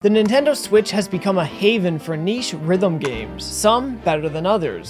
The Nintendo Switch has become a haven for niche rhythm games, some better than others.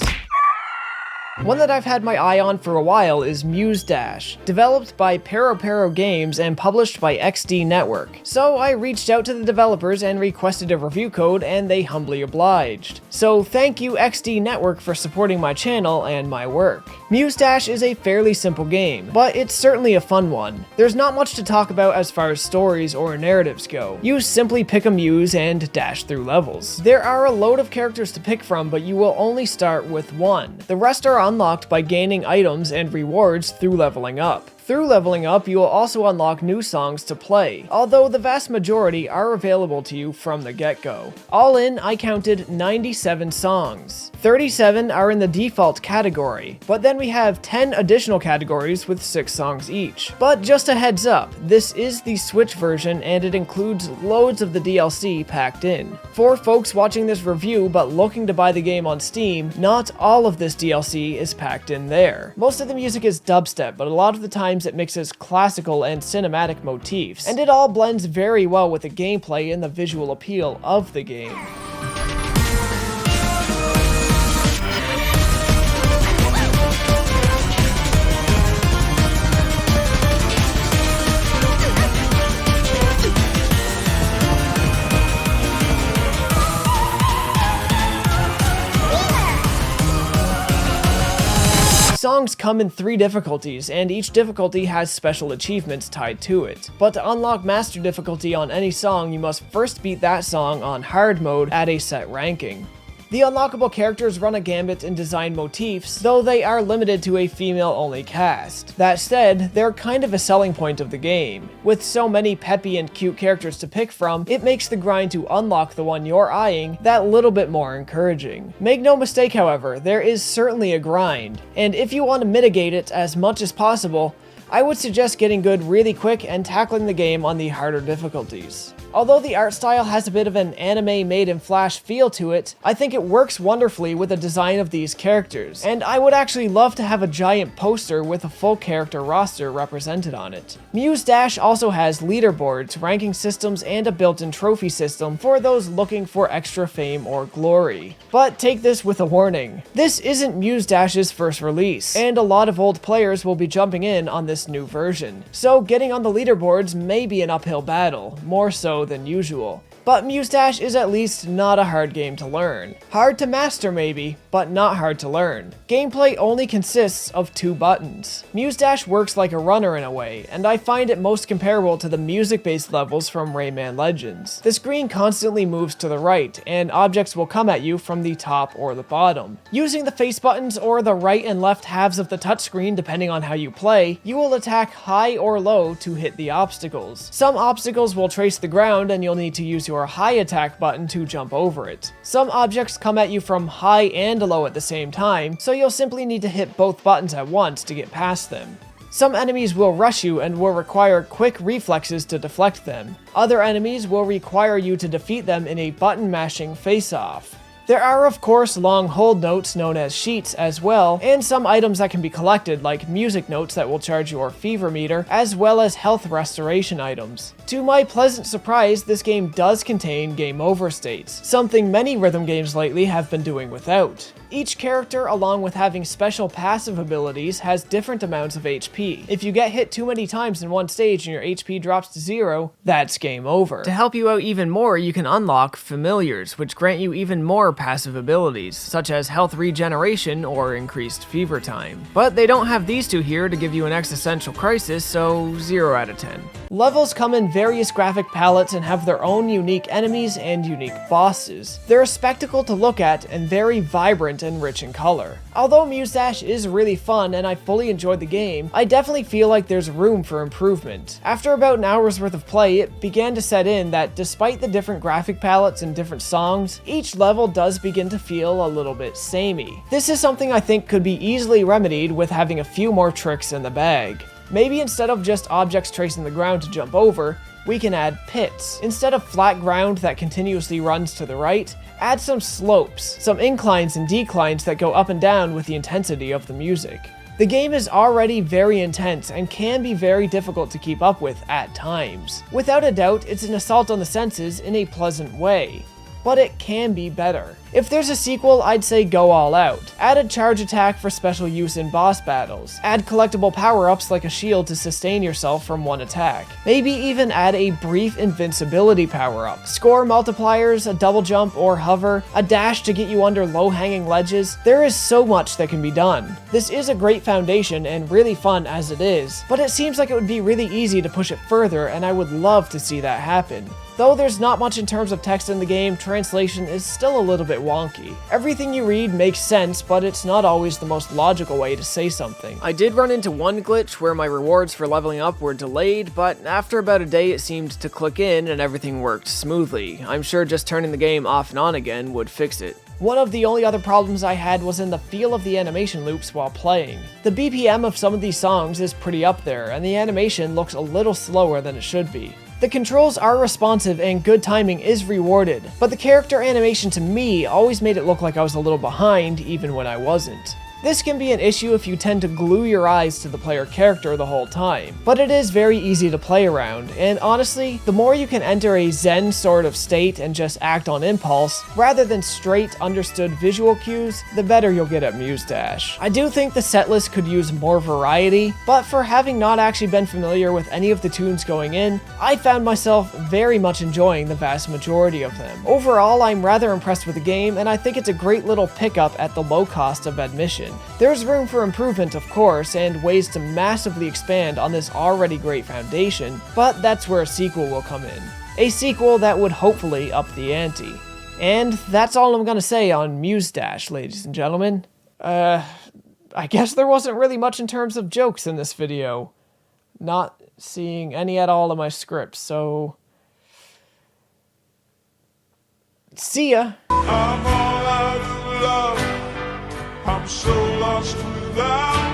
One that I've had my eye on for a while is Muse Dash, developed by Pero Games and published by XD Network. So I reached out to the developers and requested a review code, and they humbly obliged. So thank you XD Network for supporting my channel and my work. Muse Dash is a fairly simple game, but it's certainly a fun one. There's not much to talk about as far as stories or narratives go. You simply pick a muse and dash through levels. There are a load of characters to pick from, but you will only start with one. The rest are unlocked by gaining items and rewards through leveling up. Through leveling up, you will also unlock new songs to play, although the vast majority are available to you from the get-go. All in, I counted 97 songs. 37 are in the default category, but then we have 10 additional categories with 6 songs each. But just a heads up, this is the Switch version and it includes loads of the DLC packed in. For folks watching this review but looking to buy the game on Steam, not all of this DLC is packed in there. Most of the music is dubstep, but a lot of the times it mixes classical and cinematic motifs, and it all blends very well with the gameplay and the visual appeal of the game. Songs come in 3 difficulties, and each difficulty has special achievements tied to it. But to unlock master difficulty on any song, you must first beat that song on hard mode at a set ranking. The unlockable characters run a gambit in design motifs, though they are limited to a female-only cast. That said, they're kind of a selling point of the game. With so many peppy and cute characters to pick from, it makes the grind to unlock the one you're eyeing that little bit more encouraging. Make no mistake, however, there is certainly a grind, and if you want to mitigate it as much as possible, I would suggest getting good really quick and tackling the game on the harder difficulties. Although the art style has a bit of an anime made in Flash feel to it, I think it works wonderfully with the design of these characters, and I would actually love to have a giant poster with a full character roster represented on it. Muse Dash also has leaderboards, ranking systems, and a built-in trophy system for those looking for extra fame or glory. But take this with a warning. This isn't Muse Dash's first release, and a lot of old players will be jumping in on this new version. So getting on the leaderboards may be an uphill battle, more so than usual. But Muse Dash is at least not a hard game to learn. Hard to master maybe, but not hard to learn. Gameplay only consists of 2 buttons. Muse Dash works like a runner in a way, and I find it most comparable to the music-based levels from Rayman Legends. The screen constantly moves to the right, and objects will come at you from the top or the bottom. Using the face buttons or the right and left halves of the touchscreen depending on how you play, you will attack high or low to hit the obstacles. Some obstacles will trace the ground and you'll need to use your high attack button to jump over it. Some objects come at you from high and low at the same time, so you'll simply need to hit both buttons at once to get past them. Some enemies will rush you and will require quick reflexes to deflect them. Other enemies will require you to defeat them in a button mashing face-off. There are of course long hold notes known as sheets as well, and some items that can be collected like music notes that will charge your fever meter, as well as health restoration items. To my pleasant surprise, this game does contain game over states, something many rhythm games lately have been doing without. Each character, along with having special passive abilities, has different amounts of HP. If you get hit too many times in one stage and your HP drops to 0, that's game over. To help you out even more, you can unlock familiars, which grant you even more passive abilities, such as health regeneration or increased fever time. But they don't have these 2 here to give you an existential crisis, so 0 out of 10. Levels come in various graphic palettes and have their own unique enemies and unique bosses. They're a spectacle to look at and very vibrant and rich in color. Although Muse Dash is really fun and I fully enjoyed the game, I definitely feel like there's room for improvement. After about an hour's worth of play, it began to set in that despite the different graphic palettes and different songs, each level does begin to feel a little bit samey. This is something I think could be easily remedied with having a few more tricks in the bag. Maybe instead of just objects tracing the ground to jump over, we can add pits. Instead of flat ground that continuously runs to the right, add some slopes, some inclines and declines that go up and down with the intensity of the music. The game is already very intense and can be very difficult to keep up with at times. Without a doubt, it's an assault on the senses in a pleasant way, but it can be better. If there's a sequel, I'd say go all out. Add a charge attack for special use in boss battles. Add collectible power-ups like a shield to sustain yourself from one attack. Maybe even add a brief invincibility power-up. Score multipliers, a double jump or hover, a dash to get you under low-hanging ledges. There is so much that can be done. This is a great foundation and really fun as it is, but it seems like it would be really easy to push it further, and I would love to see that happen. Though there's not much in terms of text in the game, translation is still a little bit wonky. Everything you read makes sense, but it's not always the most logical way to say something. I did run into one glitch where my rewards for leveling up were delayed, but after about a day it seemed to click in and everything worked smoothly. I'm sure just turning the game off and on again would fix it. One of the only other problems I had was in the feel of the animation loops while playing. The BPM of some of these songs is pretty up there, and the animation looks a little slower than it should be. The controls are responsive and good timing is rewarded, but the character animation to me always made it look like I was a little behind even when I wasn't. This can be an issue if you tend to glue your eyes to the player character the whole time, but it is very easy to play around, and honestly, the more you can enter a zen sort of state and just act on impulse, rather than straight understood visual cues, the better you'll get at Muse Dash. I do think the setlist could use more variety, but for having not actually been familiar with any of the tunes going in, I found myself very much enjoying the vast majority of them. Overall, I'm rather impressed with the game, and I think it's a great little pickup at the low cost of admission. There's room for improvement, of course, and ways to massively expand on this already great foundation, but that's where a sequel will come in. A sequel that would hopefully up the ante. And that's all I'm gonna say on Muse Dash, ladies and gentlemen. I guess there wasn't really much in terms of jokes in this video. Not seeing any at all in my script, so... see ya! I'm all out of love. I'm so lost without